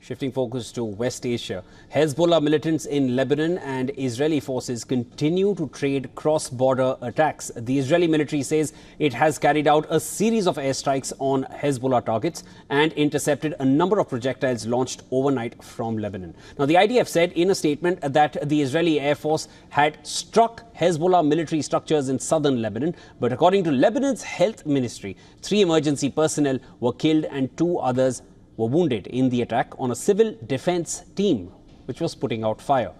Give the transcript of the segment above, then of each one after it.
Shifting focus to West Asia, Hezbollah militants in Lebanon and Israeli forces continue to trade cross-border attacks. The Israeli military says it has carried out a series of airstrikes on Hezbollah targets and intercepted a number of projectiles launched overnight from Lebanon. Now, the IDF said in a statement that the Israeli Air Force had struck Hezbollah military structures in southern Lebanon, but according to Lebanon's health ministry, 3 emergency personnel were killed and 2 others were wounded in the attack on a civil defense team which was putting out fire.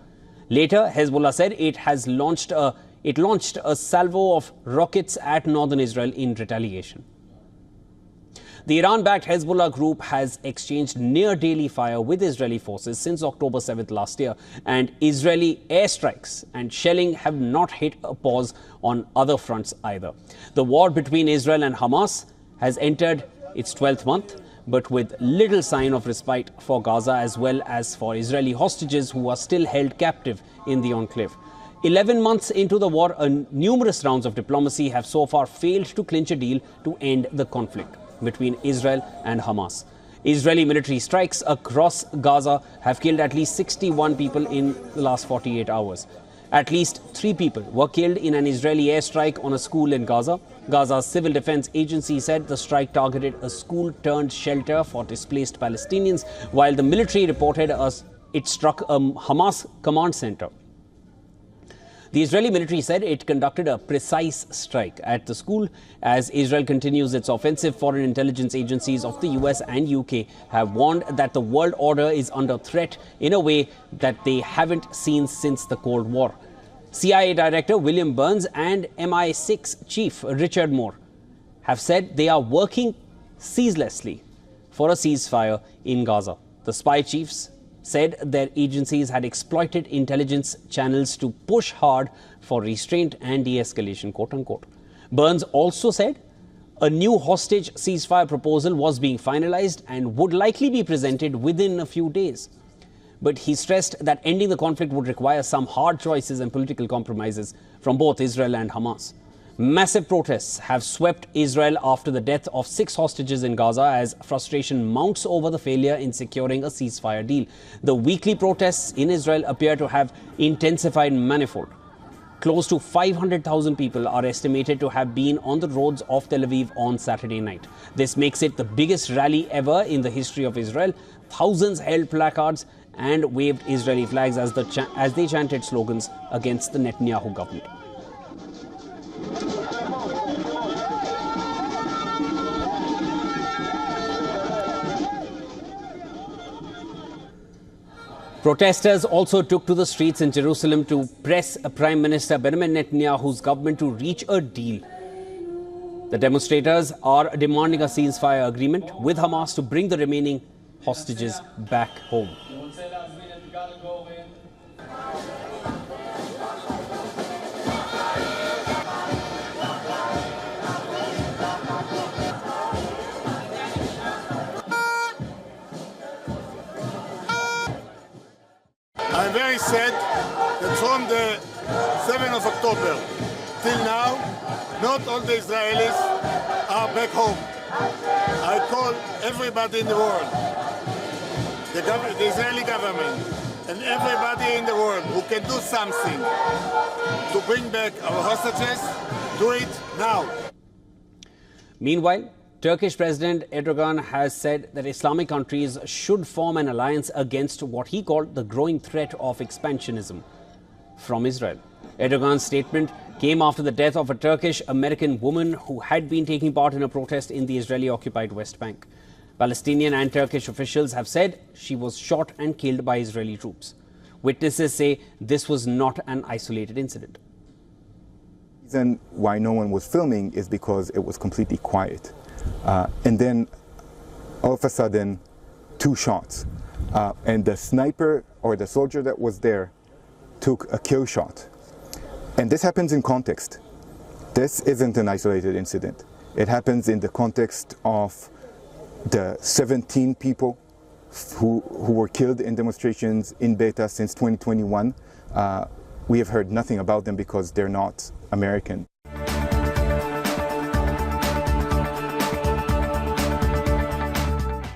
Later, Hezbollah said it launched a salvo of rockets at northern Israel in retaliation. The Iran-backed Hezbollah group has exchanged near-daily fire with Israeli forces since October 7th last year, and Israeli airstrikes and shelling have not hit a pause on other fronts either. The war between Israel and Hamas has entered its 12th month, but with little sign of respite for Gaza as well as for Israeli hostages who are still held captive in the enclave. 11 months into the war, numerous rounds of diplomacy have so far failed to clinch a deal to end the conflict between Israel and Hamas. Israeli military strikes across Gaza have killed at least 61 people in the last 48 hours. At least 3 people were killed in an Israeli airstrike on a school in Gaza. Gaza's civil defense agency said the strike targeted a school-turned-shelter for displaced Palestinians, while the military reported it struck a Hamas command center. The Israeli military said it conducted a precise strike at the school. As Israel continues its offensive, foreign intelligence agencies of the US and UK have warned that the world order is under threat in a way that they haven't seen since the Cold War. CIA Director William Burns and MI6 Chief Richard Moore have said they are working ceaselessly for a ceasefire in Gaza. The spy chiefs said their agencies had exploited intelligence channels to push hard for restraint and de-escalation, quote-unquote. Burns also said a new hostage ceasefire proposal was being finalized and would likely be presented within a few days. But he stressed that ending the conflict would require some hard choices and political compromises from both Israel and Hamas. Massive protests have swept Israel after the death of 6 hostages in Gaza as frustration mounts over the failure in securing a ceasefire deal. The weekly protests in Israel appear to have intensified manifold. Close to 500,000 people are estimated to have been on the roads of Tel Aviv on Saturday night. This makes it the biggest rally ever in the history of Israel. Thousands held placards and waved Israeli flags as they chanted slogans against the Netanyahu government. Protesters also took to the streets in Jerusalem to press Prime Minister Benjamin Netanyahu's government to reach a deal. The demonstrators are demanding a ceasefire agreement with Hamas to bring the remaining hostages back home. I'm very sad that from the 7th of October till now, not all the Israelis are back home. I call everybody in the world, the Israeli government, and everybody in the world who can do something to bring back our hostages, do it now. Meanwhile, Turkish President Erdogan has said that Islamic countries should form an alliance against what he called the growing threat of expansionism from Israel. Erdogan's statement came after the death of a Turkish-American woman who had been taking part in a protest in the Israeli-occupied West Bank. Palestinian and Turkish officials have said she was shot and killed by Israeli troops. Witnesses say this was not an isolated incident. The reason why no one was filming is because it was completely quiet. And then all of a sudden 2 shots, and the sniper or the soldier that was there took a kill shot. And this happens in context. This isn't an isolated incident. It happens in the context of the 17 people who were killed in demonstrations in Beta since 2021. We have heard nothing about them because they're not American.